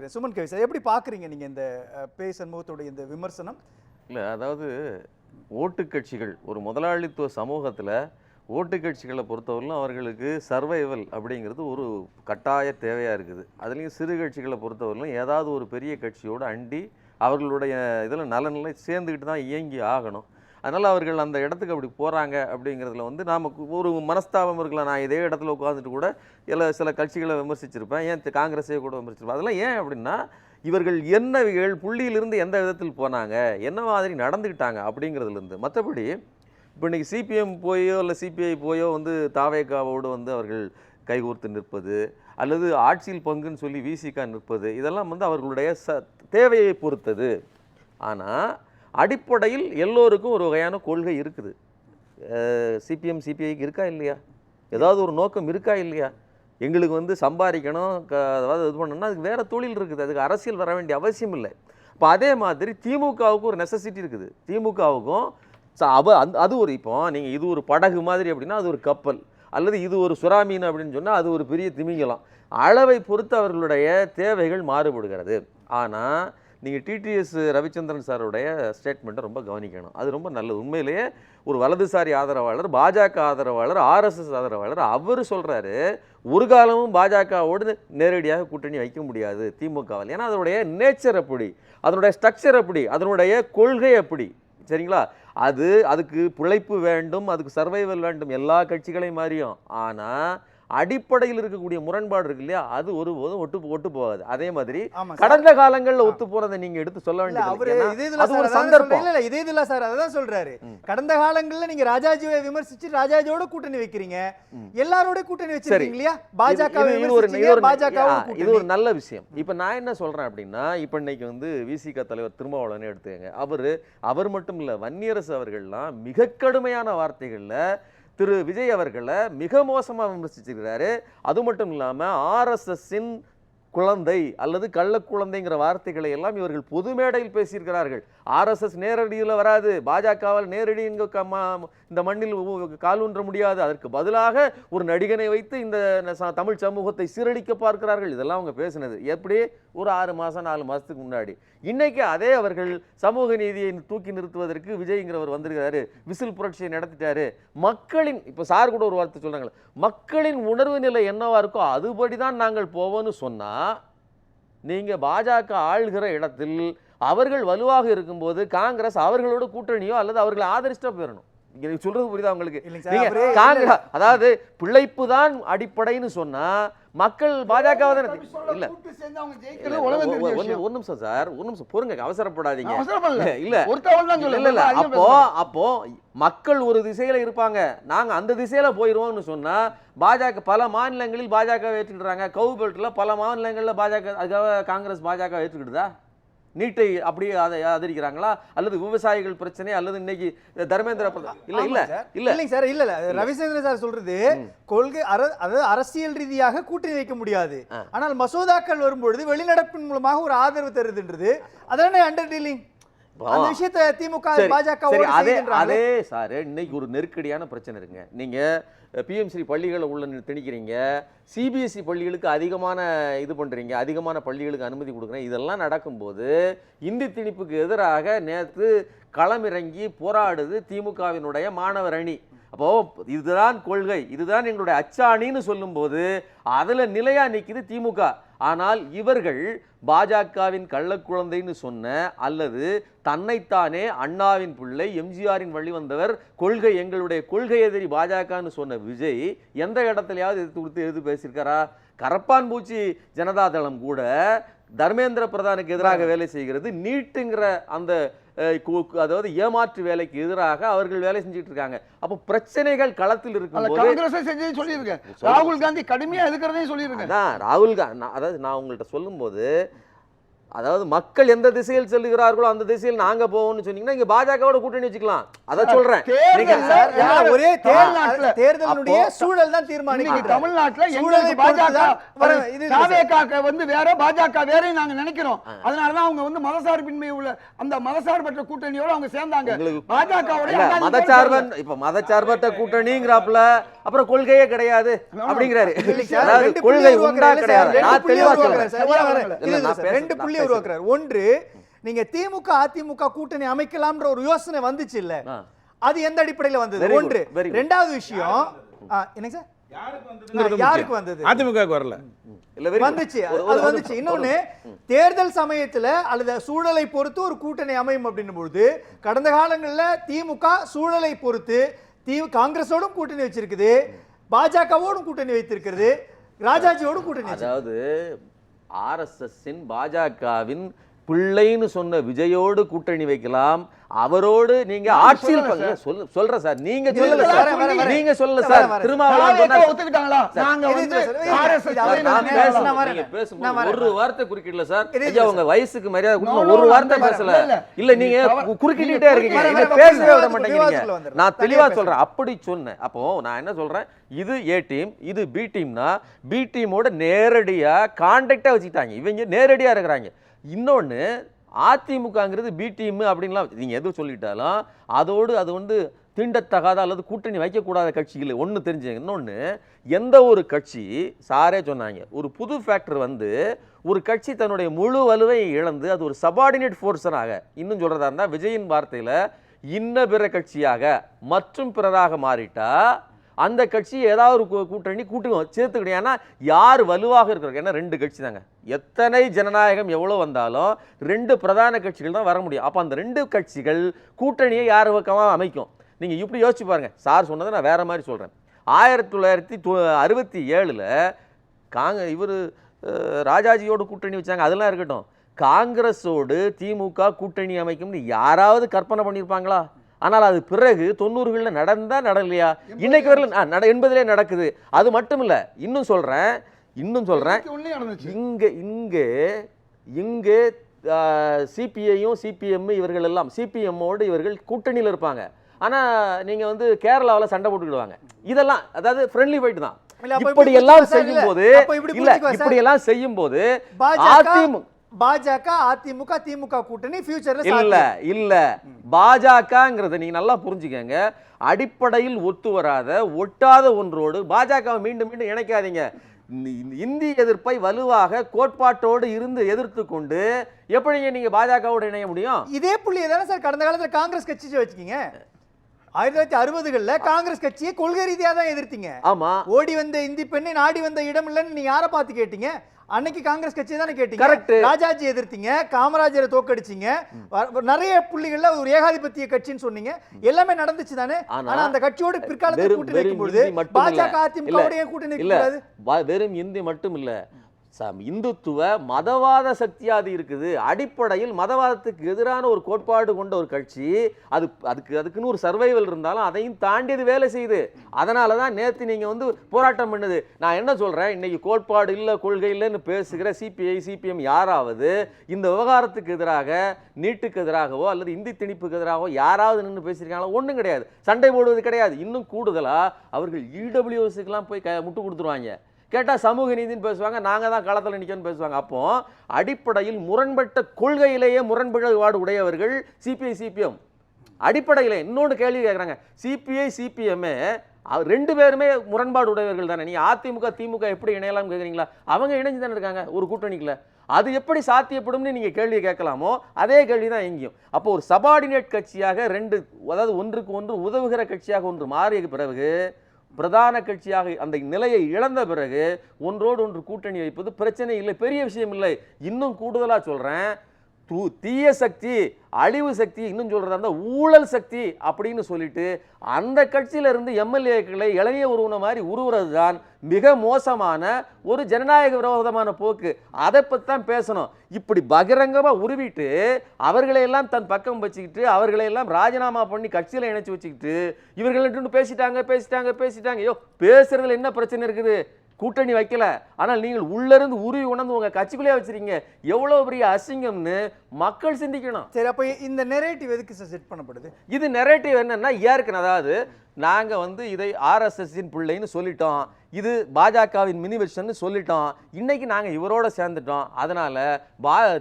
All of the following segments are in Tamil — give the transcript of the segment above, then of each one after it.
கேட்குறேன். சுமன் கவி சார், எப்படி பார்க்குறீங்க நீங்கள் இந்த பே சண்முகத்துடைய இந்த விமர்சனம்? இல்லை, அதாவது ஓட்டு கட்சிகள் ஒரு முதலாளித்துவ சமூகத்தில் ஓட்டு கட்சிகளை பொறுத்தவரையிலும் அவர்களுக்கு சர்வைவல் அப்படிங்கிறது ஒரு கட்டாய தேவையாக இருக்குது. அதுலேயும் சிறு கட்சிகளை பொறுத்தவரையிலும் ஏதாவது ஒரு பெரிய கட்சியோடு அண்டி அவர்களுடைய இதில் நலனிலை சேர்ந்துக்கிட்டு தான் இயங்கி ஆகணும். அதனால் அவர்கள் அந்த இடத்துக்கு அப்படி போகிறாங்க அப்படிங்கிறதுல வந்து நமக்கு ஒரு மனஸ்தாபம் இருக்கலாம். நான் இதே இடத்துல உட்காந்துட்டு கூட சில கட்சிகளை விமர்சிச்சிருப்பேன், ஏன் காங்கிரஸே கூட விமர்சிச்சிருப்பேன். அதெல்லாம் ஏன் அப்படின்னா இவர்கள் என்ன புள்ளியிலிருந்து எந்த விதத்தில் போனாங்க, என்ன மாதிரி நடந்துக்கிட்டாங்க அப்படிங்கிறதுலேருந்து. மற்றபடி இப்போ இன்றைக்கி சிபிஎம் போயோ இல்லை சிபிஐ போயோ வந்து தாவேகாவோடு வந்து அவர்கள் கைகோர்த்து நிற்பது அல்லது ஆட்சியில் பங்குன்னு சொல்லி விசிகா நிற்பது, இதெல்லாம் வந்து அவர்களுடைய தேவையை பொறுத்தது. ஆனால் அடிப்படையில் எல்லோருக்கும் ஒரு வகையான கொள்கை இருக்குது. சிபிஎம் சிபிஐக்கு இருக்கா இல்லையா? ஏதாவது ஒரு நோக்கம் இருக்கா இல்லையா? எங்களுக்கு வந்து சம்பாதிக்கணும், அதாவது இது பண்ணணும்னா அதுக்கு வேறு தொழில் இருக்குது, அதுக்கு அரசியல் வர வேண்டிய அவசியம் இல்லை. இப்போ அதே மாதிரி திமுகவுக்கு ஒரு நெசசிட்டி இருக்குது. திமுகவுக்கும் அது ஒரு, இப்போ நீங்கள் இது ஒரு படகு மாதிரி அப்படின்னா அது ஒரு கப்பல், அல்லது இது ஒரு சுறாமீன் அப்படின்னு சொன்னால் அது ஒரு பெரிய திமிங்கலம். அளவை பொறுத்து அவர்களுடைய தேவைகள் மாறுபடுகிறது. ஆனால் நீங்கள் டிடிஎஸ் ரவிச்சந்திரன் சாருடைய ஸ்டேட்மெண்ட்டை ரொம்ப கவனிக்கணும். அது ரொம்ப நல்லது. உண்மையிலேயே ஒரு வலதுசாரி ஆதரவாளர், பாஜக ஆதரவாளர், ஆர்எஸ்எஸ் ஆதரவாளர், அவர் சொல்கிறாரு ஒரு காலமும் பாஜகவோடு நேரடியாக கூட்டணி வைக்க முடியாது திமுகவில். ஏன்னா அதனுடைய நேச்சர் அப்படி, அதனுடைய ஸ்ட்ரக்சர் அப்படி, அதனுடைய கொள்கை அப்படி. சரிங்களா? அதுக்கு பிழைப்பு வேண்டும், அதுக்கு சர்வைவல் வேண்டும், எல்லா கட்சிகளையும் மாறியும். ஆனால் அடிப்படையில் இருக்கக்கூடிய முரண்பாடு இருக்கு இல்லையா, அது ஒருபோதும் ஒட்டு போகாது. அதே மாதிரி கடந்த காலங்களில் ஒத்து போறதை நீங்க எடுத்து சொல்ல வேண்டியது சந்தர்ப்பம். இதே இதுல சார் அதான் சொல்றாரு, கடந்த காலங்களில் நீங்க ராஜாஜியை விமர்சிச்சு ராஜாஜியோட கூட்டணி வைக்கிறீங்க, எல்லாரோட கூட்டணி வச்சிருக்கீங்க இல்லையா? பாஜக இது ஒரு நல்ல விஷயம். இப்ப நான் என்ன சொல்றேன் அப்படின்னா, இப்ப இன்னைக்கு வந்து விசிக தலைவர் திருமாவளவனே எடுத்துக்கங்க. அவர் மட்டும் இல்ல, வன்னியரசு அவர்கள்லாம் மிக கடுமையான வார்த்தைகள்ல திரு விஜய் அவர்களை மிக மோசமாக விமர்சிச்சிருக்கிறாரு. அது மட்டும் இல்லாமல் ஆர்எஸ்எஸ்ஸின் குழந்தை அல்லது கள்ள குழந்தைங்கிற வார்த்தைகளை எல்லாம் இவர்கள் பொது மேடையில் பேசியிருக்கிறார்கள். ஆர்எஸ்எஸ் நேரடியில் வராது, பாஜகவால் நேரடி இந்த மண்ணில் காலூன்ற முடியாது, அதற்கு பதிலாக ஒரு நடிகனை வைத்து இந்த தமிழ் சமூகத்தை சீரழிக்க பார்க்கிறார்கள். இதெல்லாம் அவங்க பேசினது எப்படி ஒரு 6 மாதம் 4 மாதத்துக்கு முன்னாடி. இன்னைக்கு அதே அவர்கள் சமூக நீதியை தூக்கி நிறுத்துவதற்கு விஜய்ங்கிறவர் வந்திருக்கிறாரு, விசில் புரட்சியை நடத்திட்டாரு. மக்களின் இப்போ சார் கூட ஒரு வார்த்தை சொல்றாங்க, மக்களின் உணர்வு நிலை என்னவா இருக்கோ அதுபடிதான் நாங்கள் போவோம்னு சொன்னா, நீங்க பாஜக ஆள்கிற இடத்தில் அவர்கள் வலுவாக இருக்கும்போது காங்கிரஸ் அவர்களோட கூட்டணியோ அல்லது அவர்களை ஆதரிச்சுட்டா போயிடணும். சொல்றது புரியுதா உங்களுக்கு? அதாவது பிழைப்பு தான் அடிப்படைன்னு சொன்னா மக்கள் பாஜக இல்ல. ஒரு நிமிஷம் சார், ஒரு நிமிஷம் பொறுங்க, அவசரப்படாதீங்க. இல்ல அப்போ மக்கள் ஒரு திசையில இருப்பாங்க, நாங்க அந்த திசையில போயிருவோம்னு சொன்னா பாஜக பல மாநிலங்களில் பாஜக ஏற்றுக்கிறாங்க. கவு பெல்ட்ல பல மாநிலங்கள்ல பாஜக, அதுக்காக காங்கிரஸ் பாஜக ஏற்றுக்கிட்டுதா? நீட்டை அப்படியே அதை ஆதரிக்கிறாங்களா? அல்லது விவசாயிகள் பிரச்சனை, அல்லது இன்னைக்கு தர்மேந்திர பிரதான் இல்ல சார், இல்ல ரவிச்சந்திரன் சார் சொல்றது கொள்கை, அதாவது அரசியல் ரீதியாக கூட்டணி வைக்க முடியாது, ஆனால் மசோதாக்கள் வரும்பொழுது வெளிநடப்பின் மூலமாக ஒரு ஆதரவு தருதுன்றது, அதானே அண்டர் டீலிங். அந்த விஷயத்தை திமுக பாஜக அதே சார். இன்னைக்கு ஒரு நெருக்கடியான பிரச்சனை இருக்குங்க. நீங்க பிஎம்சி பள்ளிகளை உள்ள திணிக்கிறீங்க, சிபிஎஸ்சி பள்ளிகளுக்கு அதிகமான இது பண்ணுறீங்க, அதிகமான பள்ளிகளுக்கு அனுமதி கொடுக்குறேன். இதெல்லாம் நடக்கும்போது இந்தி திணிப்புக்கு எதிராக நேற்று களமிறங்கி போராடுது திமுகவினுடைய மாணவர் அணி. அப்போ இதுதான் கொள்கை, இதுதான் எங்களுடைய அச்சாணின்னு சொல்லும்போது அதில் நிலையா நிற்குது திமுக. ஆனால் இவர்கள் பாஜகவின் கள்ளக்குழந்தைன்னு சொன்ன அல்லது தன்னைத்தானே அண்ணாவின் பிள்ளை, எம்ஜிஆரின் வழி வந்தவர், கொள்கை எங்களுடைய கொள்கை எதிரி பாஜகன்னு சொன்ன விஜய் எந்த இடத்துலையாவது எதிர்த்து கொடுத்து எதிர்த்து பேசியிருக்காரா? கரப்பான் பூச்சி ஜனதாதளம் கூட தர்மேந்திர பிரதானுக்கு எதிராக வேலை செய்கிறது. நீட்டுங்கிற அந்த அதாவது ஏமாற்று வேலைக்கு எதிராக அவர்கள் வேலை செஞ்சுட்டு இருக்காங்க. அப்போ பிரச்சனைகள் களத்தில் இருக்கு. ராகுல் காந்தி கடுமையா எதிர்க்கிறதையும் சொல்லியிருக்கேன். ராகுல் காந்தி, அதாவது நான் உங்கள்கிட்ட சொல்லும்போது அதாவது மக்கள் எந்த திசையில் செல்லுகிறார்களோ அந்த திசையில் நாங்க போவோம்னு சொன்னீங்கன்னா இங்க பாஜகவோட கூட்டணி வச்சுக்கலாம். அத சொல்றேன். ஒரே தேர்தலுடைய சூழல் தான் தீர்மானிக்கும். தமிழ்நாட்டுல எங்களுக்கு பாஜக வந்து வேற, பாஜக வேற நாங்க நினைக்கிறோம். அதனாலதான் அவங்க வந்து மதசார்பின்மை உள்ள அந்த மதசார்பற்ற கூட்டணியோட அவங்க சேர்ந்தாங்க. பாஜக மதசார்பற்ற கூட்டணிங்கிறாப்ல, அப்புறம் கொள்கையே கிடையாது அப்படிங்கிறாரு. அதாவது கொள்கை உண்டா கிடையாது. நான் தெளிவா சொல்றேன். ரெண்டு புள்ளி உருவாக்குறாரு. ஒன்று, நீங்க திமுக அதிமுக கூட்டணி அமைக்கலாம்ன்ற ஒரு யோசனை வந்துச்சு இல்ல, அது எந்த அடிப்படையில் வந்தது? ஒன்று. இரண்டாவது விஷயம், என்ன சார், யாருக்கு வந்தது? அதிமுகவுக்கு வரல, வந்துச்சு, அது வந்துச்சு. இன்னொன்னு, தேர்தல் சமயத்துல அல்லது சூழலை பொறுத்து ஒரு கூட்டணி அமையும் அப்படின்னும் பொழுது, கடந்த காலங்களில் திமுக சூழலை பொறுத்து காங்கிரஸோடும் கூட்டணி வச்சிருக்குது, பாஜகவோடும் கூட்டணி வைத்திருக்கிறது, ராஜாஜியோடும் கூட்டணி. அதாவது ஆர்எஸ்எஸ்ஸின் பாஜகவின் பிள்ளைன்னு சொன்ன விஜயோடு கூட்டணி வைக்கலாம், அவரோடு நீங்க ஆட்சியில் சொல்ற சார், நீங்க சொல்லல சார், நீங்க சொல்லல சார். திருமாவளவன் ஒத்துக்கிட்டாங்களா? நாங்க வந்து ஒரு வார்த்தை குறுக்கிடல சார். ஐயா உங்க வயசுக்கு மரியாதை கொடுத்து ஒரு வார்த்தை பேசல. இல்ல நீங்க குறுக்கிட்டே இருக்கீங்க, நீங்க பேசவே விட மாட்டேங்கிறீங்க. நான் தெளிவா சொல்றேன். அப்படி சொன்னேன். அப்போ நான் என்ன சொல்றேன், இது ஏ டீம், இது பி டீம்னா பி டீமோட நேரடியா கான்டாக்டா வச்சுக்கிட்டாங்க. இவங்க நேரடியா இருக்கிறாங்க. இன்னொன்னு, அதிமுகங்கிறது பி டீம் அப்படின்லாம் நீங்கள் எதுவும் சொல்லிட்டாலும் அதோடு அது வந்து தீண்டத்தகாத அல்லது கூட்டணி வைக்கக்கூடாத கட்சிகள் ஒன்று தெரிஞ்சுங்க. இன்னொன்று, எந்த ஒரு கட்சி, சாரே சொன்னாங்க, ஒரு புது ஃபேக்டர் வந்து ஒரு கட்சி தன்னுடைய முழு வலுவை இழந்து அது ஒரு சபார்டினேட் ஃபோர்ஸனாக, இன்னும் சொல்கிறதா இருந்தால் விஜயின் வார்த்தையில் இன்ன பிற கட்சியாக மற்றும் பிறராக மாறிட்டா அந்த கட்சி ஏதாவது ஒரு கூட்டணி சேர்த்துக்கிட்டே. ஏன்னா யார் வலுவாக இருக்கிறாங்க? ஏன்னா ரெண்டு கட்சி தாங்க. எத்தனை ஜனநாயகம் எவ்வளோ வந்தாலும் ரெண்டு பிரதான கட்சிகள் தான் வர முடியும். அப்போ அந்த ரெண்டு கட்சிகள் கூட்டணியை யார் பக்கமாக அமைக்கும்? நீங்கள் இப்படி யோசிச்சு பாருங்க. சார் சொன்னதை நான் வேற மாதிரி சொல்கிறேன். 1967 இவர் ராஜாஜியோடு கூட்டணி வச்சாங்க, அதெல்லாம் இருக்கட்டும். காங்கிரஸோடு திமுக கூட்டணி அமைக்கும்னு யாராவது கற்பனை பண்ணியிருப்பாங்களா? ஆனால் அது பிறகு 90களில் நடந்தா நடலையா? இன்னைக்கு வரல 80லே நடக்குது. அது மட்டும் இல்லை, இன்னும் சொல்கிறேன் இங்கே சிபிஐயும் சிபிஎம் இவர்கள் எல்லாம் சிபிஎம்மோடு இவர்கள் கூட்டணியில் இருப்பாங்க. ஆனால் நீங்கள் வந்து கேரளாவில் சண்டை போட்டுக்கிடுவாங்க. இதெல்லாம் அதாவது ஃப்ரெண்ட்லி ஃபைட் தான். இப்படி எல்லாம் செய்யும் போது பாஜக அதிமுக திமுக கூட்டணி ஃபியூச்சர்ல இல்ல பாஜகங்கிறத நீங்க நல்லா புரிஞ்சுக்கங்க. அடிப்படையில் ஒத்து வராத ஒட்டாத ஒன்றோடு பாஜகவை மீண்டும் மீண்டும் இணைக்காதீங்க. இந்தி எதிர்ப்பை வலுவாக கோட்பாட்டோடு இருந்து எதிர்த்து கொண்டு எப்படிங்க நீங்க பாஜகவோடு இணைய முடியும்? இதே புள்ளியை தானே சார் கடந்த காலத்தில் காங்கிரஸ் கட்சி வச்சுக்கீங்க. 1960களில் காங்கிரஸ் கட்சியை கொள்கை ரீதியா தான் எதிர்த்தீங்க. ஆமா, ஓடி வந்த இந்தி பெண்ணை நாடி வந்த இடம் இல்லைன்னு நீங்க யாரை பார்த்து கேட்டீங்க? அன்னைக்கு காங்கிரஸ் கட்சி தானே கேட்டீங்க. கரெக்ட். ராஜாஜி எதிர்த்தீங்க, காமராஜரை தோக்கடிச்சீங்க, நிறைய புள்ளிகள்ல ஒரு ஏகாதிபத்திய கட்சின்னு சொன்னீங்க. எல்லாமே நடந்துச்சு தானே. ஆனா அந்த கட்சியோட பிற்காலத்தில் கூட்டணி வைக்கும்போது பாஜக அதிமுக கூட்டணி கூடாது. வெறும் இந்தி மட்டும் இல்ல, இந்துத்துவ மதவாத சக்தியாது இருக்குது. அடிப்படையில் மதவாதத்துக்கு எதிரான ஒரு கோட்பாடு கொண்ட ஒரு கட்சி. அதுக்குன்னு ஒரு சர்வைவல் இருந்தாலும் அதையும் தாண்டியது வேலை செய்யுது. அதனால தான் நேற்று நீங்கள் வந்து போராட்டம் பண்ணுது. நான் என்ன சொல்கிறேன், இன்னைக்கு கோட்பாடு இல்லை கொள்கை இல்லைன்னு பேசுகிற சிபிஐ சிபிஎம் யாராவது இந்த விவகாரத்துக்கு எதிராக, நீட்டுக்கு எதிராகவோ அல்லது இந்தி திணிப்புக்கு எதிராகவோ யாராவது நின்று பேசியிருக்காங்களோ? ஒன்றும் கிடையாது. சண்டை போடுவது கிடையாது. இன்னும் கூடுதலாக அவர்கள் இடபிள்யூஎஸ்க்கெல்லாம் போய் முட்டு கொடுத்துருவாங்க. கேட்டால் சமூக நீதினு பேசுவாங்க, நாங்கள் தான் களத்தில் நிற்கணும்னு பேசுவாங்க. அப்போ அடிப்படையில் முரண்பட்ட கொள்கையிலேயே முரண்பாடு உடையவர்கள் சிபிஐ சிபிஎம். அடிப்படையில் இன்னொன்று கேள்வி கேட்குறாங்க, சிபிஐ சிபிஎம் ரெண்டு பேருமே முரண்பாடு உடையவர்கள் தானே. நீ அதிமுக திமுக எப்படி இணையலாம் கேட்குறீங்களா? அவங்க இணைஞ்சு தானே இருக்காங்க ஒரு கூட்டணிக்குள்ள. அது எப்படி சாத்தியப்படும்னு நீங்கள் கேள்வி கேட்கலாமோ அதே கேள்வி தான் எங்கேயும். அப்போ ஒரு சபார்டினேட் கட்சியாக ரெண்டு, அதாவது ஒன்றுக்கு ஒன்று உதவுகிற கட்சியாக ஒன்று மாறிய பிறகு, பிரதான கட்சியாக அந்த நிலையை இழந்த பிறகு ஒன்றோடு ஒன்று கூட்டணி வைப்பது பிரச்சனை இல்லை, பெரிய விஷயம் இல்லை. இன்னும் கூடுதலாக சொல்கிறேன், தீய சக்தி, அழிவு சக்தி, இன்னும் சொல்கிறதா இருந்தால் ஊழல் சக்தி அப்படின்னு சொல்லிட்டு அந்த கட்சியிலிருந்து எம்எல்ஏக்களை இளைய உருவன மாதிரி உருவுறது தான் மிக மோசமான ஒரு ஜனநாயக விரோதமான போக்கு. அதை பற்றி தான் பேசணும். இப்படி பகிரங்கமாக உருவிட்டு அவர்களையெல்லாம் தன் பக்கம் வச்சுக்கிட்டு அவர்களையெல்லாம் ராஜினாமா பண்ணி கட்சியில் இணைச்சி வச்சுக்கிட்டு இவர்கள் பேசிட்டாங்க. ஐயோ, பேசுறதுல என்ன பிரச்சனை இருக்குது? கூட்டணி வைக்கல, ஆனால் நீங்கள் உள்ள இருந்து உருவி உணர்ந்து உங்க கட்சிக்குள்ளே வச்சிருக்கீங்க. எவ்வளவு பெரிய அசிங்கம்னு மக்கள் சிந்திக்கணும். சரி, அப்ப இந்த நெரேட்டிவ் எதுக்கு சார் செட் பண்ணப்படுது? இது நெரேட்டிவ் என்னன்னா ஏற்கனவே, அதாவது நாங்க இதை ஆர்எஸ்எஸ்ஸின் பிள்ளைன்னு சொல்லிட்டோம், இது பாஜகவின் மினி வெர்ஷன் சொல்லிட்டோம், இன்னைக்கு நாங்க இவரோட சேர்ந்துட்டோம், அதனால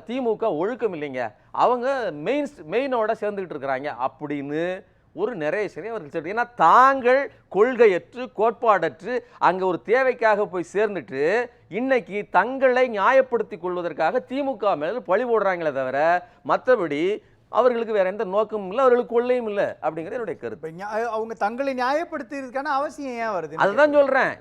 திமுக ஒழுக்கம் இல்லைங்க, அவங்க மெயினோட சேர்ந்துக்கிட்டு இருக்கிறாங்க அப்படின்னு ஒரு நரேஷனை அவர்கள் சொல்றாங்க. ஏன்னா தாங்கள் கொள்கையற்று கோட்பாடற்று அங்க ஒரு தேவைக்காக போய் சேர்ந்துட்டு இன்னைக்கு தங்களை நியாயப்படுத்திக் கொள்வதற்காக திமுக மேல பழி போடுறாங்களே தவிர மற்றபடி அவர்களுக்கு வேற எந்த நோக்கமும் இல்லை, அவர்களுக்கு கொள்ளையும் இல்லை அப்படிங்கிறது என்னுடைய கருத்து. அவங்க தங்களை நியாயப்படுத்துறதுக்கான அவசியம் ஏன் வருது? அதுதான் சொல்றேன்.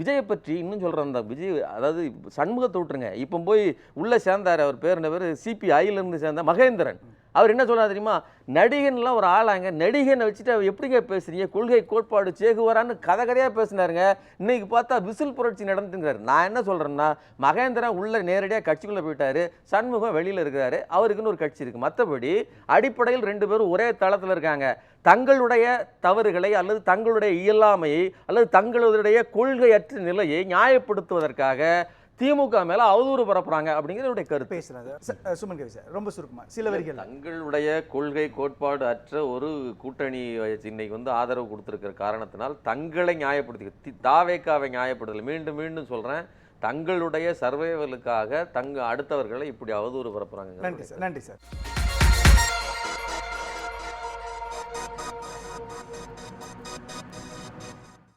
விஜயை பற்றி இன்னும் சொல்றேன். விஜய், அதாவது சண்முகத்தை விட்டுருங்க, இப்போ போய் உள்ள சேர்ந்தார், அவர் பேர் என்ன பேர், சிபிஐல இருந்து சேர்ந்த மகேந்திரன், அவர் என்ன சொல்றாரு தெரியுமா, நடிகன்லாம் ஒரு ஆளாங்க, நடிகனை வச்சுட்டு அவர் எப்படிங்க பேசுறீங்க, கொள்கை கோட்பாடு சேகுவரான்னு கதையாக பேசினாருங்க. இன்னைக்கு பார்த்தா விசில் புரட்சி நடந்துங்கிறாரு. நான் என்ன சொல்றேன்னா, மகேந்திரன் உள்ள நேரடியாக கட்சிக்குள்ள போயிட்டாரு, சண்முகம் வெளியில இருக்கிறாரு, அவருக்குன்னு ஒரு கட்சி இருக்கு. மற்றபடி அடிப்படையில் ரெண்டு பேரும் ஒரே தளத்தில் இருக்காங்க. தங்களுடைய தவறுகளை அல்லது தங்களுடைய இயலாமையை அல்லது தங்களுடைய கொள்கையற்ற நிலையை நியாயப்படுத்துவதற்காக திமுக மேல அவதூறு பரப்புறாங்க அப்படிங்கிறது கருத்து. பேசுறாங்க சுமன் கவி சார், ரொம்ப சுருக்கமா சில வரிகள். தங்களுடைய கொள்கை கோட்பாடு அற்ற ஒரு கூட்டணி இன்னைக்கு ஆதரவு கொடுத்திருக்கிற காரணத்தினால் தங்களை நியாயப்படுத்தி தாவேக்காவை நியாயப்படுத்தல. மீண்டும் மீண்டும் சொல்றேன், தங்களுடைய சர்வைவலுக்காக அடுத்தவர்களை இப்படி அவதூறு பரப்புறாங்க. நன்றி சார், நன்றி சார்.